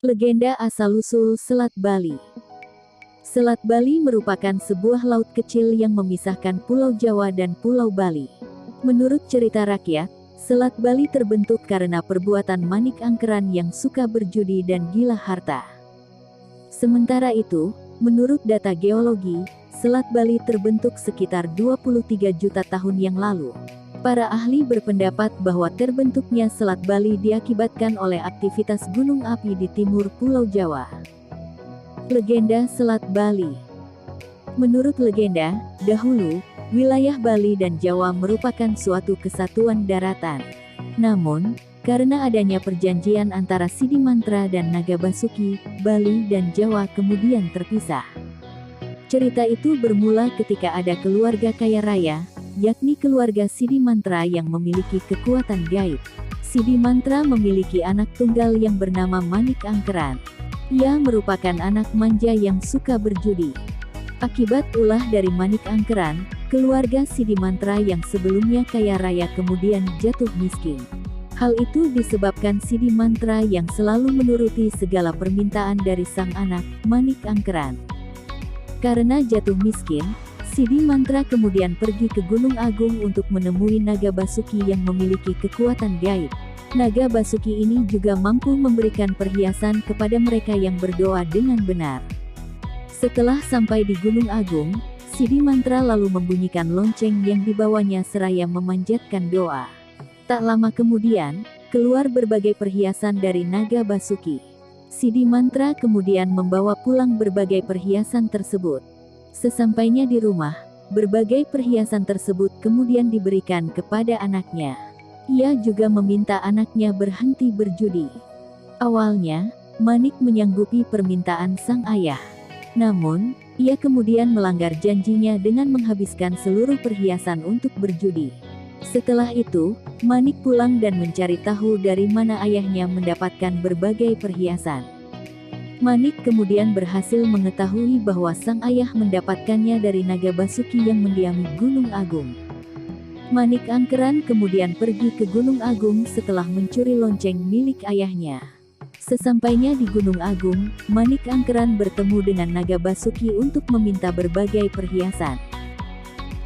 Legenda asal-usul Selat Bali. Selat Bali merupakan sebuah laut kecil yang memisahkan Pulau Jawa dan Pulau Bali. Menurut cerita rakyat, Selat Bali terbentuk karena perbuatan Manik Angkeran yang suka berjudi dan gila harta. Sementara itu, menurut data geologi, Selat Bali terbentuk sekitar 23 juta tahun yang lalu. Para ahli berpendapat bahwa terbentuknya Selat Bali diakibatkan oleh aktivitas gunung api di timur Pulau Jawa. Legenda Selat Bali. Menurut legenda, dahulu, wilayah Bali dan Jawa merupakan suatu kesatuan daratan. Namun, karena adanya perjanjian antara Sidimantra dan Nagabasuki, Bali dan Jawa kemudian terpisah. Cerita itu bermula ketika ada keluarga kaya raya, yakni keluarga Sidimantra yang memiliki kekuatan gaib. Sidimantra memiliki anak tunggal yang bernama Manik Angkeran. Ia merupakan anak manja yang suka berjudi. Akibat ulah dari Manik Angkeran, keluarga Sidimantra yang sebelumnya kaya raya kemudian jatuh miskin. Hal itu disebabkan Sidimantra yang selalu menuruti segala permintaan dari sang anak, Manik Angkeran. Karena jatuh miskin, Sidimantra kemudian pergi ke Gunung Agung untuk menemui Nagabasuki yang memiliki kekuatan gaib. Nagabasuki ini juga mampu memberikan perhiasan kepada mereka yang berdoa dengan benar. Setelah sampai di Gunung Agung, Sidimantra lalu membunyikan lonceng yang dibawanya seraya memanjatkan doa. Tak lama kemudian, keluar berbagai perhiasan dari Nagabasuki. Sidimantra kemudian membawa pulang berbagai perhiasan tersebut. Sesampainya di rumah, berbagai perhiasan tersebut kemudian diberikan kepada anaknya. Ia juga meminta anaknya berhenti berjudi. Awalnya, Manik menyanggupi permintaan sang ayah. Namun, ia kemudian melanggar janjinya dengan menghabiskan seluruh perhiasan untuk berjudi. Setelah itu, Manik pulang dan mencari tahu dari mana ayahnya mendapatkan berbagai perhiasan. Manik kemudian berhasil mengetahui bahwa sang ayah mendapatkannya dari Nagabasuki yang mendiami Gunung Agung. Manik Angkeran kemudian pergi ke Gunung Agung setelah mencuri lonceng milik ayahnya. Sesampainya di Gunung Agung, Manik Angkeran bertemu dengan Nagabasuki untuk meminta berbagai perhiasan.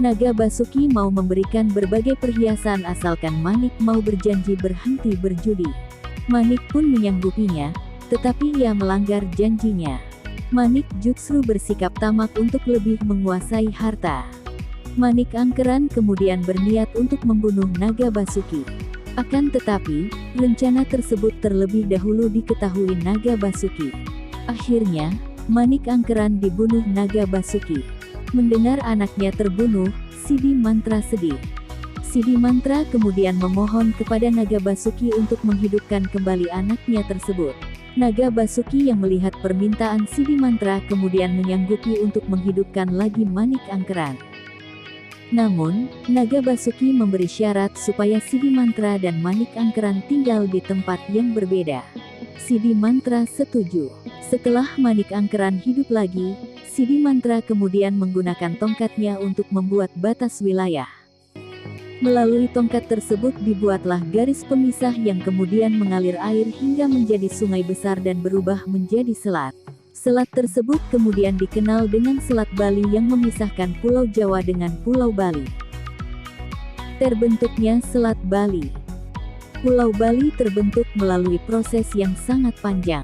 Nagabasuki mau memberikan berbagai perhiasan asalkan Manik mau berjanji berhenti berjudi. Manik pun menyanggupinya, tetapi ia melanggar janjinya. Manik justru bersikap tamak untuk lebih menguasai harta. Manik Angkeran kemudian berniat untuk membunuh Nagabasuki. Akan tetapi, rencana tersebut terlebih dahulu diketahui Nagabasuki. Akhirnya, Manik Angkeran dibunuh Nagabasuki. Mendengar anaknya terbunuh, Sidimantra sedih. Sidimantra kemudian memohon kepada Nagabasuki untuk menghidupkan kembali anaknya tersebut. Nagabasuki yang melihat permintaan Sidimantra kemudian menyanggupi untuk menghidupkan lagi Manik Angkeran. Namun, Nagabasuki memberi syarat supaya Sidimantra dan Manik Angkeran tinggal di tempat yang berbeda. Sidimantra setuju. Setelah Manik Angkeran hidup lagi, Sidimantra kemudian menggunakan tongkatnya untuk membuat batas wilayah. Melalui tongkat tersebut dibuatlah garis pemisah yang kemudian mengalir air hingga menjadi sungai besar dan berubah menjadi selat. Selat tersebut kemudian dikenal dengan Selat Bali yang memisahkan Pulau Jawa dengan Pulau Bali. Terbentuknya Selat Bali. Pulau Bali terbentuk melalui proses yang sangat panjang.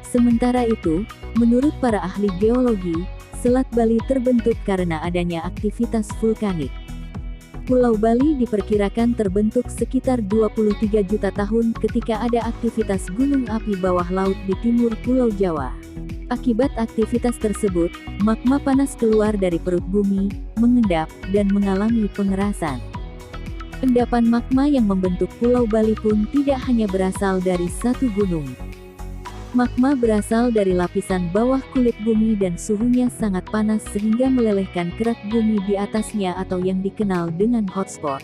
Sementara itu, menurut para ahli geologi, Selat Bali terbentuk karena adanya aktivitas vulkanik. Pulau Bali diperkirakan terbentuk sekitar 23 juta tahun ketika ada aktivitas gunung api bawah laut di timur Pulau Jawa. Akibat aktivitas tersebut, magma panas keluar dari perut bumi, mengendap, dan mengalami pengerasan. Endapan magma yang membentuk Pulau Bali pun tidak hanya berasal dari satu gunung. Magma berasal dari lapisan bawah kulit bumi dan suhunya sangat panas sehingga melelehkan kerak bumi di atasnya atau yang dikenal dengan hotspot.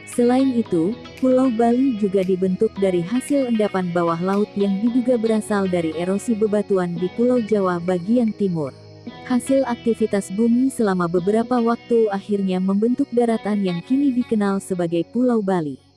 Selain itu, Pulau Bali juga dibentuk dari hasil endapan bawah laut yang diduga berasal dari erosi bebatuan di Pulau Jawa bagian timur. Hasil aktivitas bumi selama beberapa waktu akhirnya membentuk daratan yang kini dikenal sebagai Pulau Bali.